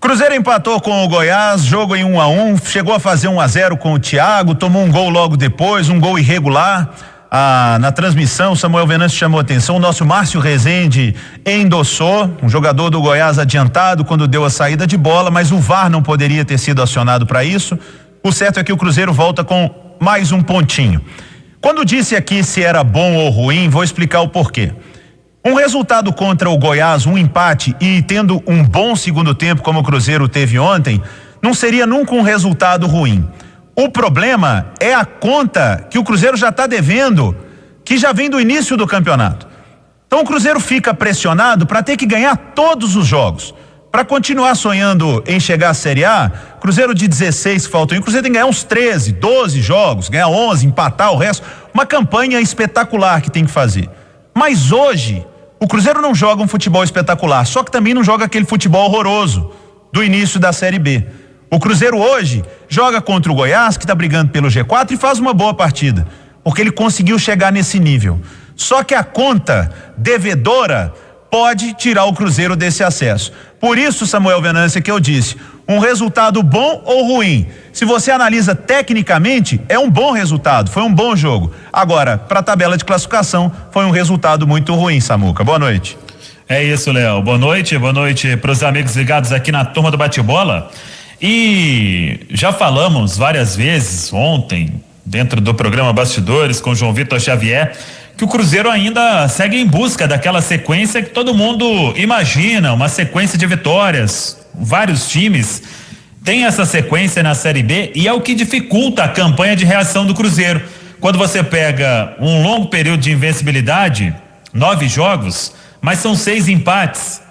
Cruzeiro empatou com o Goiás, jogo em 1-1, chegou a fazer 1-0 com o Thiago, tomou um gol logo depois, um gol irregular. Na transmissão, Samuel Venâncio chamou a atenção, o nosso Márcio Rezende endossou, um jogador do Goiás adiantado quando deu a saída de bola, mas o VAR não poderia ter sido acionado para isso. O certo é que o Cruzeiro volta com mais um pontinho. Quando disse aqui se era bom ou ruim, vou explicar o porquê. Um resultado contra o Goiás, um empate e tendo um bom segundo tempo como o Cruzeiro teve ontem, não seria nunca um resultado ruim. O problema é a conta que o Cruzeiro já está devendo, que já vem do início do campeonato. Então o Cruzeiro fica pressionado para ter que ganhar todos os jogos. Para continuar sonhando em chegar à Série A, Cruzeiro de 16 que faltam, o Cruzeiro tem que ganhar uns 13, 12 jogos, ganhar 11, empatar o resto. Uma campanha espetacular que tem que fazer. Mas hoje, o Cruzeiro não joga um futebol espetacular, só que também não joga aquele futebol horroroso do início da Série B. O Cruzeiro hoje joga contra o Goiás, que está brigando pelo G4 e faz uma boa partida, porque ele conseguiu chegar nesse nível. Só que a conta devedora pode tirar o Cruzeiro desse acesso. Por isso, Samuel Venâncio, que eu disse, um resultado bom ou ruim? Se você analisa tecnicamente, é um bom resultado, foi um bom jogo. Agora, para a tabela de classificação, foi um resultado muito ruim, Samuca. Boa noite. É isso, Léo. Boa noite para os amigos ligados aqui na turma do Bate-Bola. E já falamos várias vezes ontem, dentro do programa Bastidores, com João Vitor Xavier, que o Cruzeiro ainda segue em busca daquela sequência que todo mundo imagina, uma sequência de vitórias. Vários times têm essa sequência na Série B e é o que dificulta a campanha de reação do Cruzeiro. Quando você pega um longo período de invencibilidade, 9 jogos, mas são 6 empates.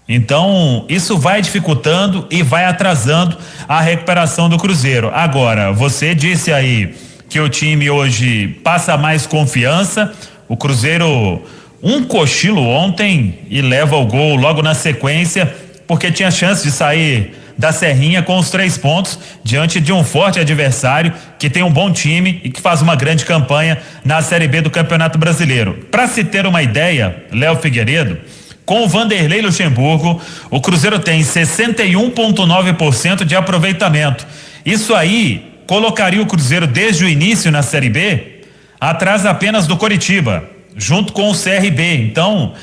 Então, isso vai dificultando e vai atrasando a recuperação do Cruzeiro. Agora, você disse aí que o time hoje passa mais confiança. O Cruzeiro, um cochilo ontem e leva o gol logo na sequência, porque tinha chance de sair da Serrinha com os 3 pontos diante de um forte adversário que tem um bom time e que faz uma grande campanha na Série B do Campeonato Brasileiro. Para se ter uma ideia, Léo Figueiredo, com o Vanderlei Luxemburgo, o Cruzeiro tem 61,9% de aproveitamento. Isso aí colocaria o Cruzeiro desde o início na Série B atrás apenas do Coritiba, junto com o CRB. Então,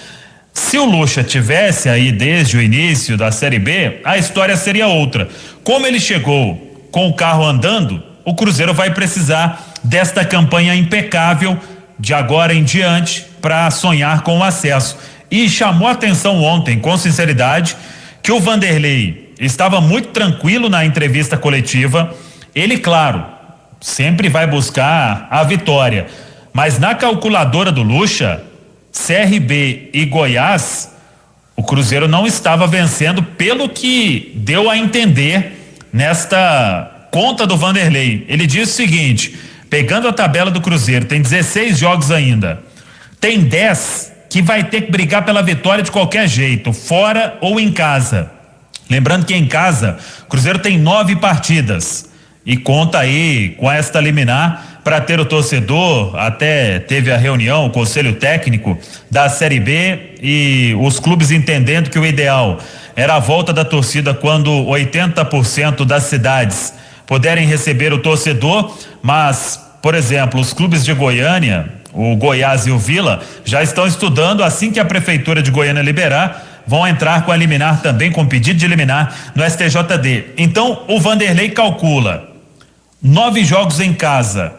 se o Luxa tivesse aí desde o início da Série B, a história seria outra. Como ele chegou com o carro andando, o Cruzeiro vai precisar desta campanha impecável de agora em diante para sonhar com o acesso. E chamou a atenção ontem, com sinceridade, que o Vanderlei estava muito tranquilo na entrevista coletiva. Ele, claro, sempre vai buscar a vitória, mas na calculadora do Luxa, CRB e Goiás, o Cruzeiro não estava vencendo, pelo que deu a entender nesta conta do Vanderlei. Ele disse o seguinte: pegando a tabela do Cruzeiro, tem 16 jogos ainda, tem 10 que vai ter que brigar pela vitória de qualquer jeito, fora ou em casa. Lembrando que em casa, o Cruzeiro tem 9 partidas e conta aí com esta liminar para ter o torcedor. Até teve a reunião, o conselho técnico da Série B e os clubes entendendo que o ideal era a volta da torcida quando 80% das cidades puderem receber o torcedor, mas, por exemplo, os clubes de Goiânia, o Goiás e o Vila, já estão estudando, assim que a prefeitura de Goiânia liberar, vão entrar com a liminar também, com pedido de liminar no STJD. Então, o Vanderlei calcula 9 jogos em casa.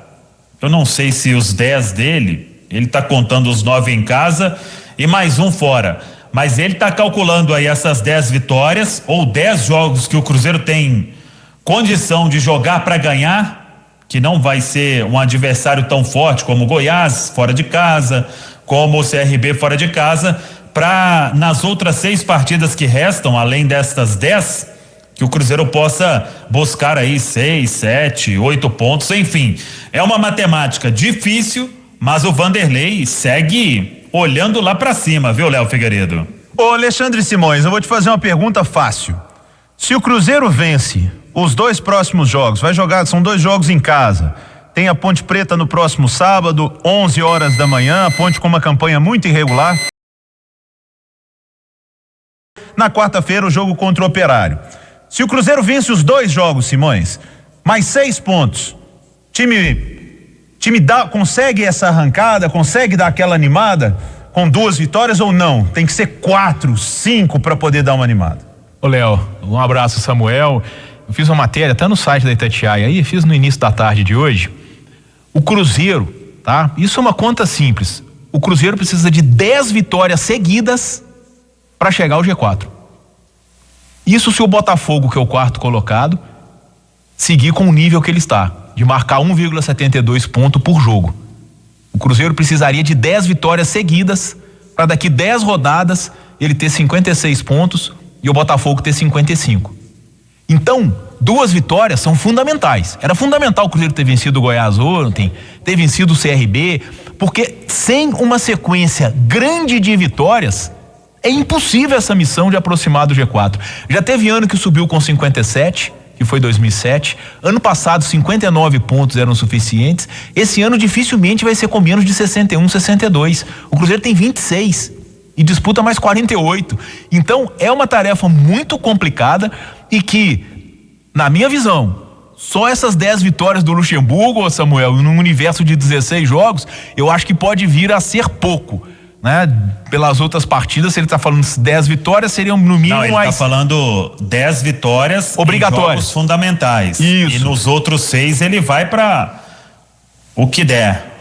Eu não sei se os 10 dele, ele está contando os 9 em casa e mais um fora, mas ele está calculando aí essas 10 vitórias ou 10 jogos que o Cruzeiro tem condição de jogar para ganhar, que não vai ser um adversário tão forte como o Goiás fora de casa, como o CRB fora de casa, para nas outras 6 partidas que restam, além destas 10, que o Cruzeiro possa buscar aí 6, 7, 8 pontos, enfim. É uma matemática difícil, mas o Vanderlei segue olhando lá para cima, viu, Léo Figueiredo? Ô, Alexandre Simões, eu vou te fazer uma pergunta fácil. Se o Cruzeiro vence os 2 próximos jogos, vai jogar, são 2 jogos em casa, Tem a Ponte Preta no próximo sábado, 11 horas da manhã, a Ponte com uma campanha muito irregular. Na quarta-feira, o jogo contra o Operário. Se o Cruzeiro vence os 2 jogos, Simões, mais 6 pontos, time consegue essa arrancada, consegue dar aquela animada com 2 vitórias ou não? Tem que ser 4, 5 para poder dar uma animada. Ô Léo, um abraço, Samuel. Eu fiz uma matéria até no site da Itatiaia aí, fiz no início da tarde de hoje. O Cruzeiro, tá? Isso é uma conta simples. O Cruzeiro precisa de 10 vitórias seguidas para chegar ao G4. Isso se o Botafogo, que é o 4º colocado, seguir com o nível que ele está, de marcar 1,72 pontos por jogo. O Cruzeiro precisaria de 10 vitórias seguidas para daqui 10 rodadas ele ter 56 pontos e o Botafogo ter 55. Então, 2 vitórias são fundamentais. Era fundamental o Cruzeiro ter vencido o Goiás ontem, ter vencido o CRB, porque sem uma sequência grande de vitórias, é impossível essa missão de aproximar do G4. Já teve ano que subiu com 57, que foi 2007. Ano passado, 59 pontos eram suficientes. Esse ano dificilmente vai ser com menos de 61, 62. O Cruzeiro tem 26 e disputa mais 48. Então, é uma tarefa muito complicada e que, na minha visão, só essas 10 vitórias do Luxemburgo, Samuel, num universo de 16 jogos, eu acho que pode vir a ser pouco, né? Pelas outras partidas, se ele tá falando 10 vitórias, seriam no mínimo Não, ele mais... tá falando 10 vitórias obrigatórias, em jogos fundamentais. Isso. E nos outros 6 ele vai para o que der.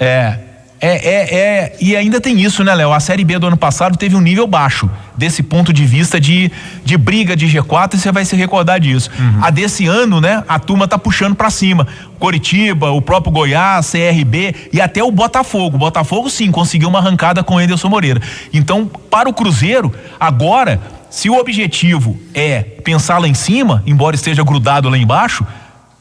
E ainda tem isso, né, Léo? A Série B do ano passado teve um nível baixo, desse ponto de vista de briga de G4, e você vai se recordar disso. A desse ano, né, a turma tá puxando pra cima. Coritiba, o próprio Goiás, CRB e até o Botafogo. O Botafogo, sim, conseguiu uma arrancada com o Enderson Moreira. Então, para o Cruzeiro, agora, se o objetivo é pensar lá em cima, embora esteja grudado lá embaixo,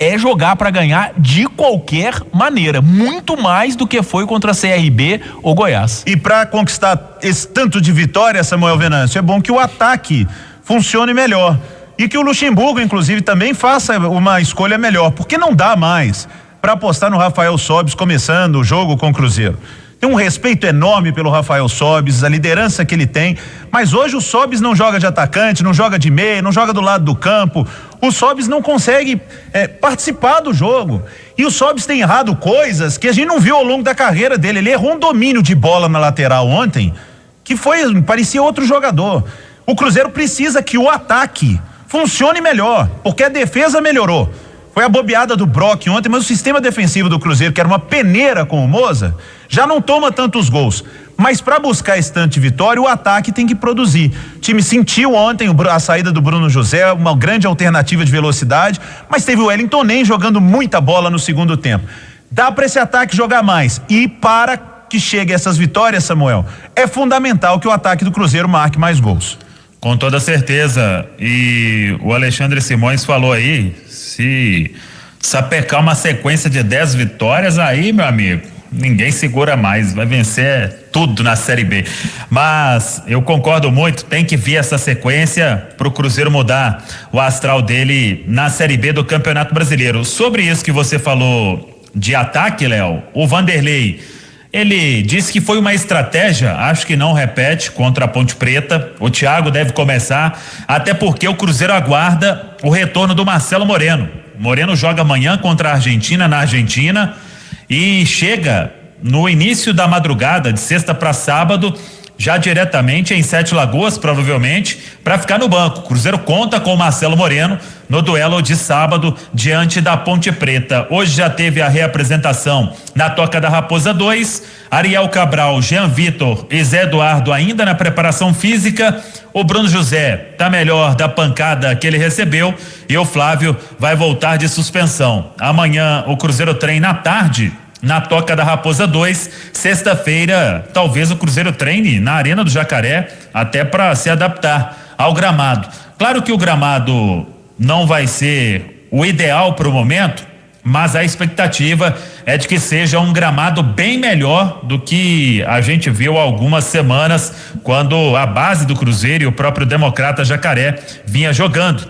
é jogar para ganhar de qualquer maneira, muito mais do que foi contra a CRB ou Goiás. E para conquistar esse tanto de vitória, Samuel Venâncio, é bom que o ataque funcione melhor e que o Luxemburgo, inclusive, também faça uma escolha melhor, porque não dá mais para apostar no Rafael Sobis começando o jogo com o Cruzeiro. Tem um respeito enorme pelo Rafael Sobis, a liderança que ele tem, mas hoje o Sobis não joga de atacante, não joga de meia, não joga do lado do campo. O Sobis não consegue participar do jogo. E o Sobis tem errado coisas que a gente não viu ao longo da carreira dele. Ele errou um domínio de bola na lateral ontem, que parecia outro jogador. O Cruzeiro precisa que o ataque funcione melhor, porque a defesa melhorou. Foi a bobeada do Brock ontem, mas o sistema defensivo do Cruzeiro, que era uma peneira com o Moza, já não toma tantos gols. Mas para buscar esse tanto de vitória, o ataque tem que produzir. O time sentiu ontem a saída do Bruno José, uma grande alternativa de velocidade, mas teve o Wellington nem jogando muita bola no segundo tempo. Dá para esse ataque jogar mais. E para que chegue essas vitórias, Samuel, é fundamental que o ataque do Cruzeiro marque mais gols. Com toda certeza. E o Alexandre Simões falou aí, se sapecar uma sequência de 10 vitórias, aí, meu amigo, ninguém segura mais, vai vencer tudo na Série B. Mas eu concordo muito, tem que vir essa sequência pro Cruzeiro mudar o astral dele na Série B do Campeonato Brasileiro. Sobre isso que você falou de ataque, Léo, o Vanderlei, ele disse que foi uma estratégia, acho que não repete contra a Ponte Preta. O Thiago deve começar, até porque o Cruzeiro aguarda o retorno do Marcelo Moreno. Moreno joga amanhã contra a Argentina, na Argentina, e chega no início da madrugada, de sexta para sábado, já diretamente em Sete Lagoas, provavelmente, para ficar no banco. O Cruzeiro conta com o Marcelo Moreno no duelo de sábado diante da Ponte Preta. Hoje já teve a reapresentação na Toca da Raposa 2, Ariel Cabral, Jean Vitor e Zé Eduardo ainda na preparação física. O Bruno José tá melhor da pancada que ele recebeu e o Flávio vai voltar de suspensão. Amanhã o Cruzeiro treina à tarde na Toca da Raposa 2, sexta-feira talvez o Cruzeiro treine na Arena do Jacaré, até para se adaptar ao gramado. Claro que o gramado não vai ser o ideal para o momento, mas a expectativa é de que seja um gramado bem melhor do que a gente viu há algumas semanas, quando a base do Cruzeiro e o próprio Democrata Jacaré vinha jogando.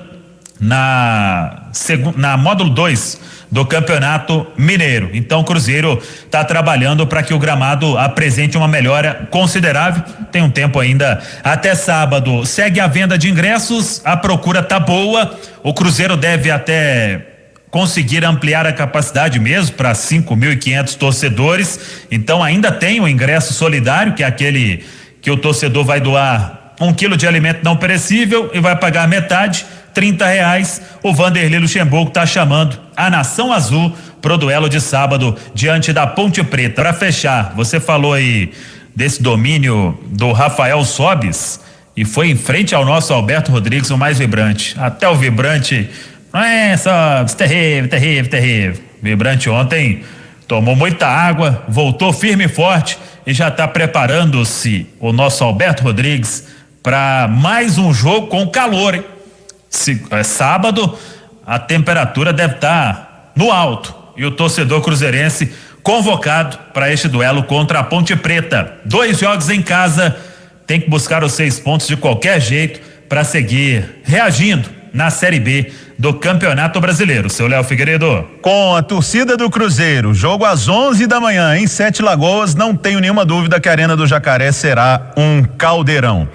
na módulo 2 do Campeonato Mineiro. Então o Cruzeiro está trabalhando para que o gramado apresente uma melhora considerável. Tem um tempo ainda até sábado. Segue a venda de ingressos, a procura tá boa. O Cruzeiro deve até conseguir ampliar a capacidade mesmo para 5.500 torcedores. Então ainda tem o ingresso solidário, que é aquele que o torcedor vai doar 1 quilo de alimento não perecível e vai pagar metade, R$30. O Vanderlei Luxemburgo está chamando a Nação Azul pro duelo de sábado diante da Ponte Preta. Para fechar, você falou aí desse domínio do Rafael Sobis e foi em frente ao nosso Alberto Rodrigues, o mais vibrante. Até o vibrante, não é só terrível. Vibrante ontem tomou muita água, voltou firme e forte e já está preparando-se o nosso Alberto Rodrigues para mais um jogo com calor, hein? Sábado a temperatura deve estar no alto e o torcedor cruzeirense convocado para este duelo contra a Ponte Preta. 2 jogos em casa, tem que buscar os 6 pontos de qualquer jeito para seguir reagindo na Série B do Campeonato Brasileiro. Seu Léo Figueiredo. Com a torcida do Cruzeiro, jogo às 11 da manhã em Sete Lagoas, não tenho nenhuma dúvida que a Arena do Jacaré será um caldeirão.